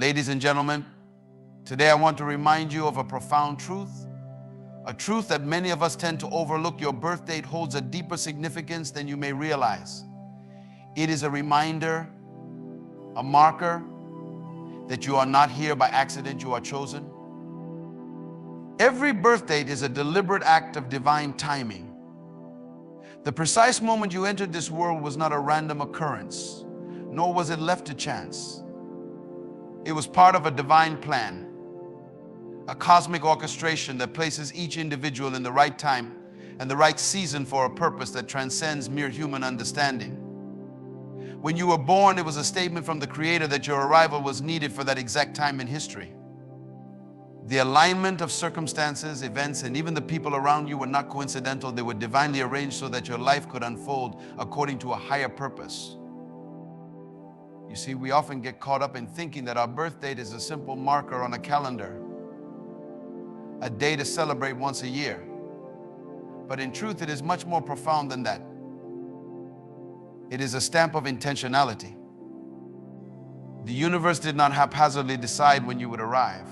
Ladies and gentlemen, today I want to remind you of a profound truth, a truth that many of us tend to overlook. Your birth date holds a deeper significance than you may realize. It is a reminder, a marker that you are not here by accident, you are chosen. Every birth date is a deliberate act of divine timing. The precise moment you entered this world was not a random occurrence, nor was it left to chance. It was part of a divine plan, a cosmic orchestration that places each individual in the right time and the right season for a purpose that transcends mere human understanding. When you were born, it was a statement from the Creator that your arrival was needed for that exact time in history. The alignment of circumstances, events, and even the people around you were not coincidental. They were divinely arranged so that your life could unfold according to a higher purpose. You see, we often get caught up in thinking that our birth date is a simple marker on a calendar, a day to celebrate once a year. But in truth, it is much more profound than that. It is a stamp of intentionality. The universe did not haphazardly decide when you would arrive.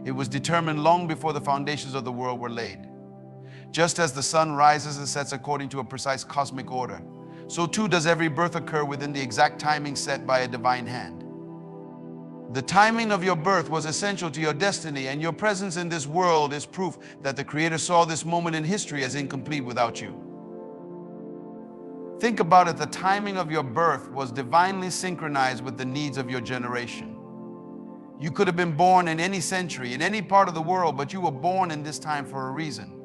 It was determined long before the foundations of the world were laid. Just as the sun rises and sets according to a precise cosmic order, so too does every birth occur within the exact timing set by a divine hand. The timing of your birth was essential to your destiny, and your presence in this world is proof that the Creator saw this moment in history as incomplete without you. Think about it, the timing of your birth was divinely synchronized with the needs of your generation. You could have been born in any century, in any part of the world, but you were born in this time for a reason.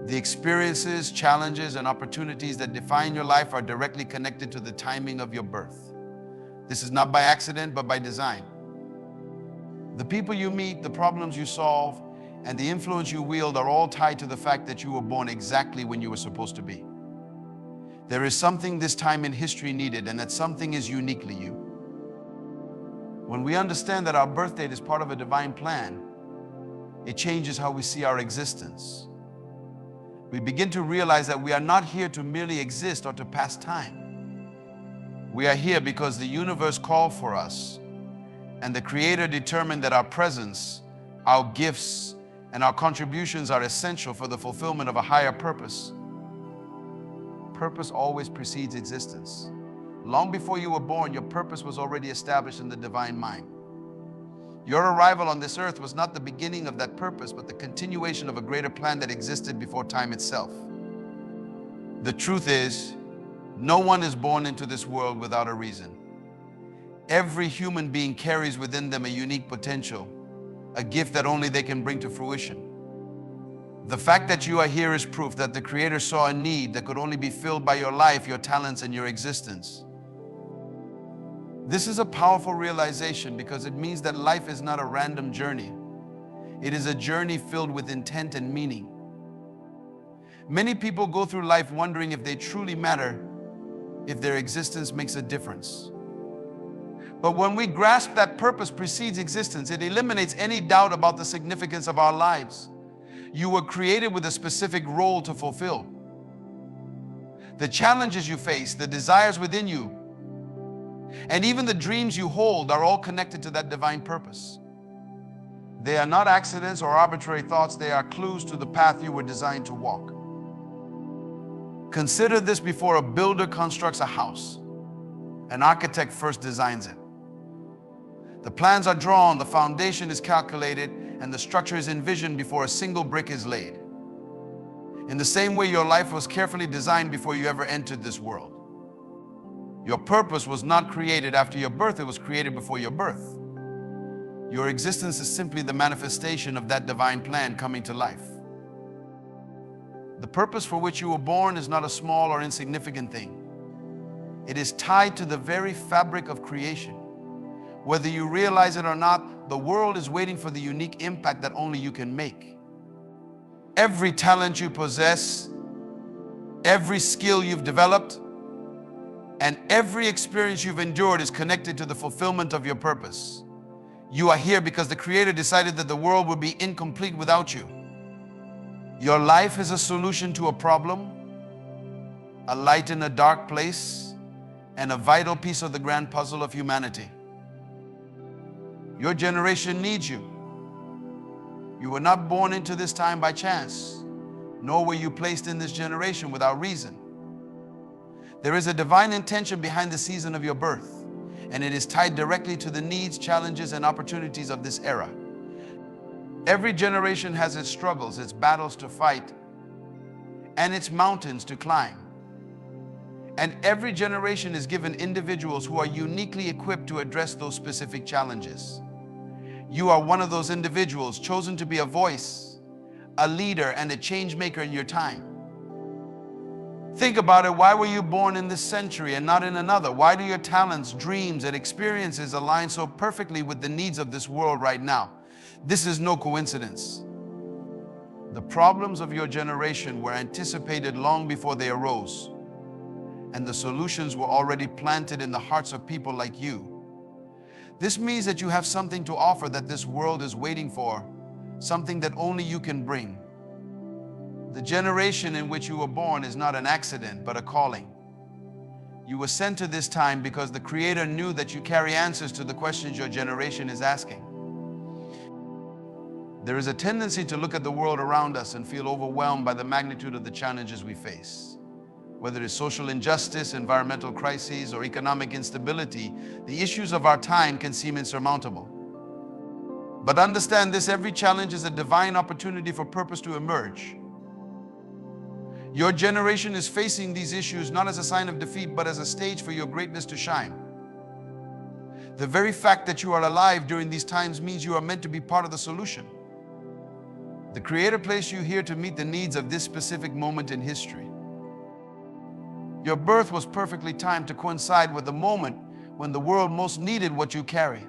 The experiences, challenges, and opportunities that define your life are directly connected to the timing of your birth. This is not by accident, but by design. The people you meet, the problems you solve, and the influence you wield are all tied to the fact that you were born exactly when you were supposed to be. There is something this time in history needed, and that something is uniquely you. When we understand that our birth date is part of a divine plan, it changes how we see our existence. We begin to realize that we are not here to merely exist or to pass time. We are here because the universe called for us, and the Creator determined that our presence, our gifts, and our contributions are essential for the fulfillment of a higher purpose. Purpose always precedes existence. Long before you were born, your purpose was already established in the divine mind. Your arrival on this earth was not the beginning of that purpose, but the continuation of a greater plan that existed before time itself. The truth is, no one is born into this world without a reason. Every human being carries within them a unique potential, a gift that only they can bring to fruition. The fact that you are here is proof that the Creator saw a need that could only be filled by your life, your talents, and your existence. This is a powerful realization because it means that life is not a random journey. It is a journey filled with intent and meaning. Many people go through life wondering if they truly matter, if their existence makes a difference. But when we grasp that purpose precedes existence, it eliminates any doubt about the significance of our lives. You were created with a specific role to fulfill. The challenges you face, the desires within you, and even the dreams you hold are all connected to that divine purpose. They are not accidents or arbitrary thoughts. They are clues to the path you were designed to walk. Consider this: before a builder constructs a house, an architect first designs it. The plans are drawn, the foundation is calculated, and the structure is envisioned before a single brick is laid. In the same way, your life was carefully designed before you ever entered this world. Your purpose was not created after your birth, it was created before your birth. Your existence is simply the manifestation of that divine plan coming to life. The purpose for which you were born is not a small or insignificant thing. It is tied to the very fabric of creation. Whether you realize it or not, the world is waiting for the unique impact that only you can make. Every talent you possess, every skill you've developed, and every experience you've endured is connected to the fulfillment of your purpose. You are here because the Creator decided that the world would be incomplete without you. Your life is a solution to a problem, a light in a dark place, and a vital piece of the grand puzzle of humanity. Your generation needs you. You were not born into this time by chance, nor were you placed in this generation without reason. There is a divine intention behind the season of your birth, and it is tied directly to the needs, challenges, and opportunities of this era. Every generation has its struggles, its battles to fight, and its mountains to climb. And every generation is given individuals who are uniquely equipped to address those specific challenges. You are one of those individuals chosen to be a voice, a leader, and a change maker in your time. Think about it. Why were you born in this century and not in another? Why do your talents, dreams, and experiences align so perfectly with the needs of this world right now? This is no coincidence. The problems of your generation were anticipated long before they arose, and the solutions were already planted in the hearts of people like you. This means that you have something to offer that this world is waiting for, something that only you can bring. The generation in which you were born is not an accident, but a calling. You were sent to this time because the Creator knew that you carry answers to the questions your generation is asking. There is a tendency to look at the world around us and feel overwhelmed by the magnitude of the challenges we face. Whether it's social injustice, environmental crises, or economic instability, the issues of our time can seem insurmountable. But understand this: every challenge is a divine opportunity for purpose to emerge. Your generation is facing these issues not as a sign of defeat, but as a stage for your greatness to shine. The very fact that you are alive during these times means you are meant to be part of the solution. The Creator placed you here to meet the needs of this specific moment in history. Your birth was perfectly timed to coincide with the moment when the world most needed what you carry.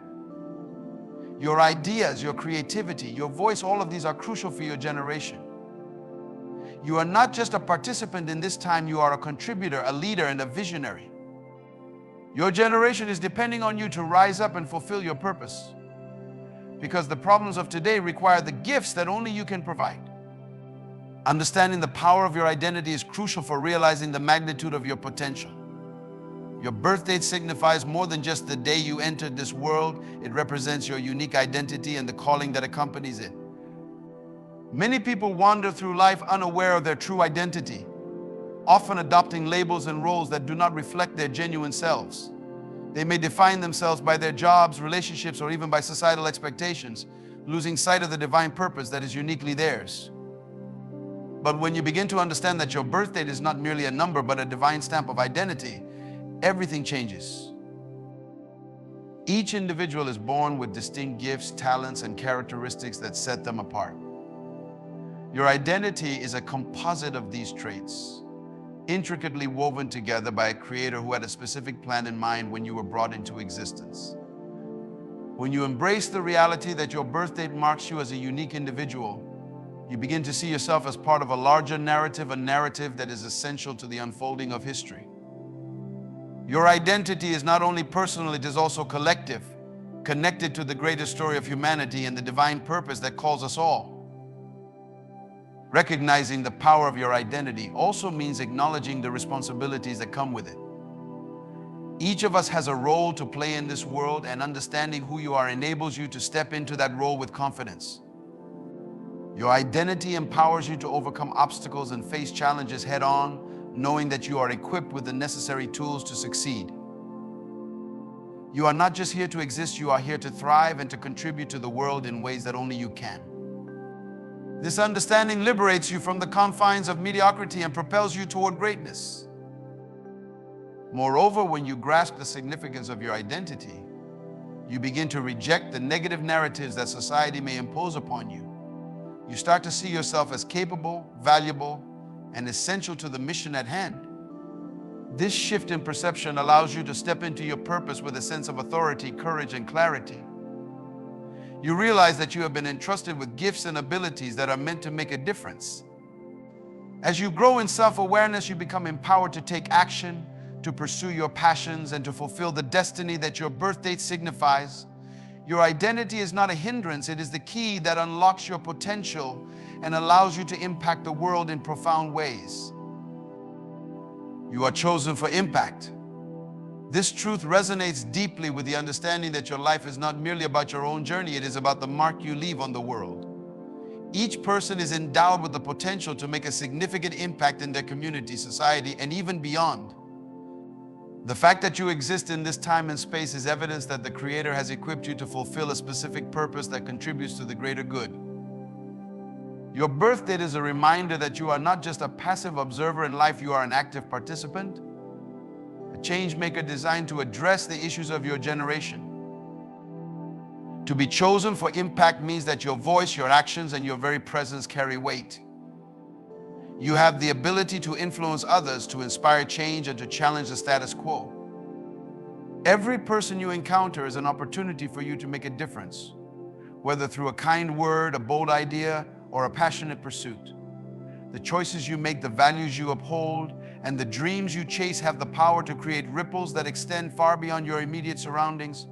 Your ideas, your creativity, your voice, all of these are crucial for your generation. You are not just a participant in this time, you are a contributor, a leader, and a visionary. Your generation is depending on you to rise up and fulfill your purpose, because the problems of today require the gifts that only you can provide. Understanding the power of your identity is crucial for realizing the magnitude of your potential. Your birth date signifies more than just the day you entered this world. It represents your unique identity and the calling that accompanies it. Many people wander through life unaware of their true identity, often adopting labels and roles that do not reflect their genuine selves. They may define themselves by their jobs, relationships, or even by societal expectations, losing sight of the divine purpose that is uniquely theirs. But when you begin to understand that your birth date is not merely a number, but a divine stamp of identity, everything changes. Each individual is born with distinct gifts, talents, and characteristics that set them apart. Your identity is a composite of these traits, intricately woven together by a Creator who had a specific plan in mind when you were brought into existence. When you embrace the reality that your birth date marks you as a unique individual, you begin to see yourself as part of a larger narrative, a narrative that is essential to the unfolding of history. Your identity is not only personal, it is also collective, connected to the greater story of humanity and the divine purpose that calls us all. Recognizing the power of your identity also means acknowledging the responsibilities that come with it. Each of us has a role to play in this world, and understanding who you are enables you to step into that role with confidence. Your identity empowers you to overcome obstacles and face challenges head-on, knowing that you are equipped with the necessary tools to succeed. You are not just here to exist, you are here to thrive and to contribute to the world in ways that only you can. This understanding liberates you from the confines of mediocrity and propels you toward greatness. Moreover, when you grasp the significance of your identity, you begin to reject the negative narratives that society may impose upon you. You start to see yourself as capable, valuable, and essential to the mission at hand. This shift in perception allows you to step into your purpose with a sense of authority, courage, and clarity. You realize that you have been entrusted with gifts and abilities that are meant to make a difference. As you grow in self-awareness, you become empowered to take action, to pursue your passions, and to fulfill the destiny that your birth date signifies. Your identity is not a hindrance, it is the key that unlocks your potential and allows you to impact the world in profound ways. You are chosen for impact. This truth resonates deeply with the understanding that your life is not merely about your own journey, it is about the mark you leave on the world. Each person is endowed with the potential to make a significant impact in their community, society, and even beyond. The fact that you exist in this time and space is evidence that the Creator has equipped you to fulfill a specific purpose that contributes to the greater good. Your birth date is a reminder that you are not just a passive observer in life, you are an active participant, a change maker designed to address the issues of your generation. To be chosen for impact means that your voice, your actions, and your very presence carry weight. You have the ability to influence others, to inspire change, and to challenge the status quo. Every person you encounter is an opportunity for you to make a difference, whether through a kind word, a bold idea, or a passionate pursuit. The choices you make, the values you uphold, and the dreams you chase have the power to create ripples that extend far beyond your immediate surroundings.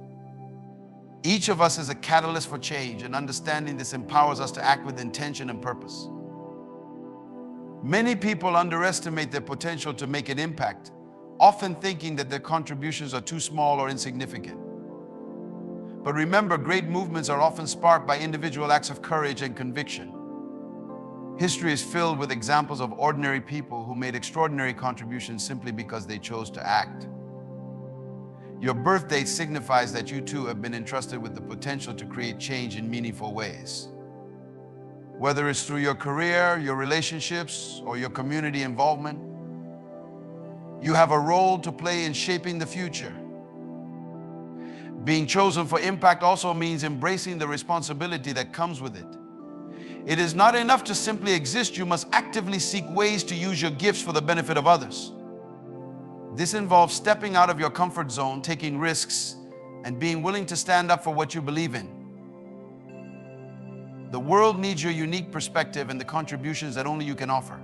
Each of us is a catalyst for change, and understanding this empowers us to act with intention and purpose. Many people underestimate their potential to make an impact, often thinking that their contributions are too small or insignificant. But remember, great movements are often sparked by individual acts of courage and conviction. History is filled with examples of ordinary people who made extraordinary contributions simply because they chose to act. Your birth date signifies that you too have been entrusted with the potential to create change in meaningful ways. Whether it's through your career, your relationships, or your community involvement, you have a role to play in shaping the future. Being chosen for impact also means embracing the responsibility that comes with it. It is not enough to simply exist, you must actively seek ways to use your gifts for the benefit of others. This involves stepping out of your comfort zone, taking risks, and being willing to stand up for what you believe in. The world needs your unique perspective and the contributions that only you can offer.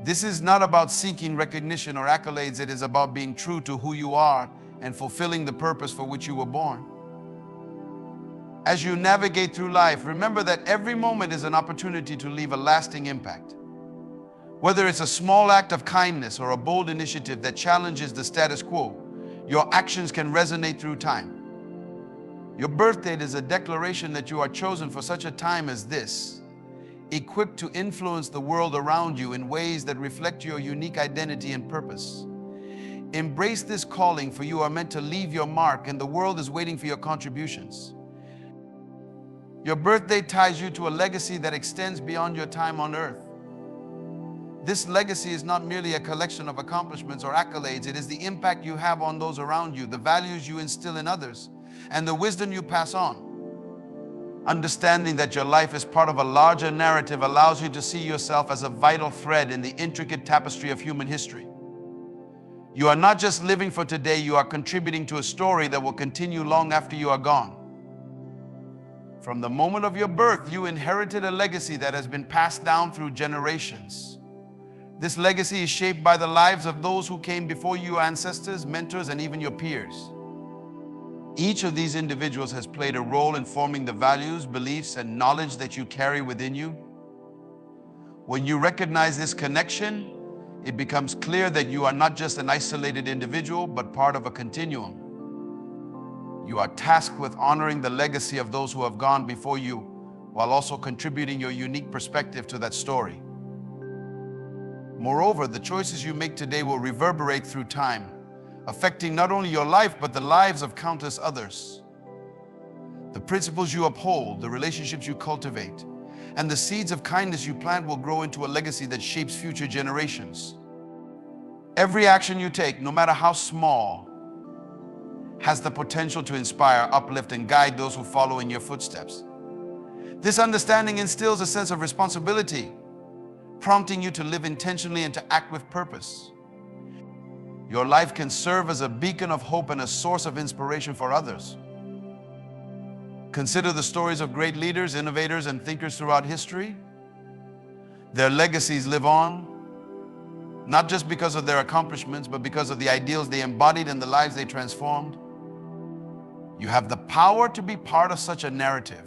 This is not about seeking recognition or accolades, it is about being true to who you are and fulfilling the purpose for which you were born. As you navigate through life, remember that every moment is an opportunity to leave a lasting impact. Whether it's a small act of kindness or a bold initiative that challenges the status quo, your actions can resonate through time. Your birth date is a declaration that you are chosen for such a time as this, equipped to influence the world around you in ways that reflect your unique identity and purpose. Embrace this calling, for you are meant to leave your mark, and the world is waiting for your contributions. Your birth date ties you to a legacy that extends beyond your time on earth. This legacy is not merely a collection of accomplishments or accolades, it is the impact you have on those around you, the values you instill in others, and the wisdom you pass on. Understanding that your life is part of a larger narrative allows you to see yourself as a vital thread in the intricate tapestry of human history. You are not just living for today, you are contributing to a story that will continue long after you are gone. From the moment of your birth, you inherited a legacy that has been passed down through generations. This legacy is shaped by the lives of those who came before you, your ancestors, mentors, and even your peers. Each of these individuals has played a role in forming the values, beliefs, and knowledge that you carry within you. When you recognize this connection, it becomes clear that you are not just an isolated individual, but part of a continuum. You are tasked with honoring the legacy of those who have gone before you, while also contributing your unique perspective to that story. Moreover, the choices you make today will reverberate through time, affecting not only your life, but the lives of countless others. The principles you uphold, the relationships you cultivate, and the seeds of kindness you plant will grow into a legacy that shapes future generations. Every action you take, no matter how small, has the potential to inspire, uplift, and guide those who follow in your footsteps. This understanding instills a sense of responsibility, prompting you to live intentionally and to act with purpose. Your life can serve as a beacon of hope and a source of inspiration for others. Consider the stories of great leaders, innovators, and thinkers throughout history. Their legacies live on, not just because of their accomplishments, but because of the ideals they embodied and the lives they transformed. You have the power to be part of such a narrative.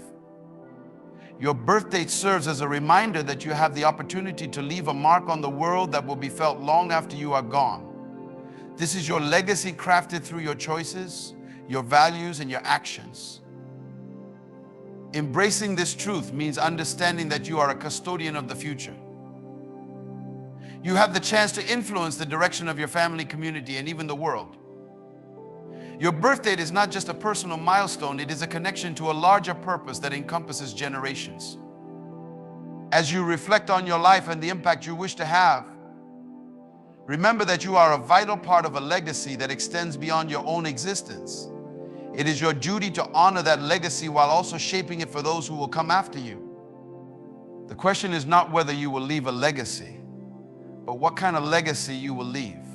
Your birth date serves as a reminder that you have the opportunity to leave a mark on the world that will be felt long after you are gone. This is your legacy crafted through your choices, your values, and your actions. Embracing this truth means understanding that you are a custodian of the future. You have the chance to influence the direction of your family, community, and even the world. Your birth date is not just a personal milestone, it is a connection to a larger purpose that encompasses generations. As you reflect on your life and the impact you wish to have, remember that you are a vital part of a legacy that extends beyond your own existence. It is your duty to honor that legacy while also shaping it for those who will come after you. The question is not whether you will leave a legacy, but what kind of legacy you will leave.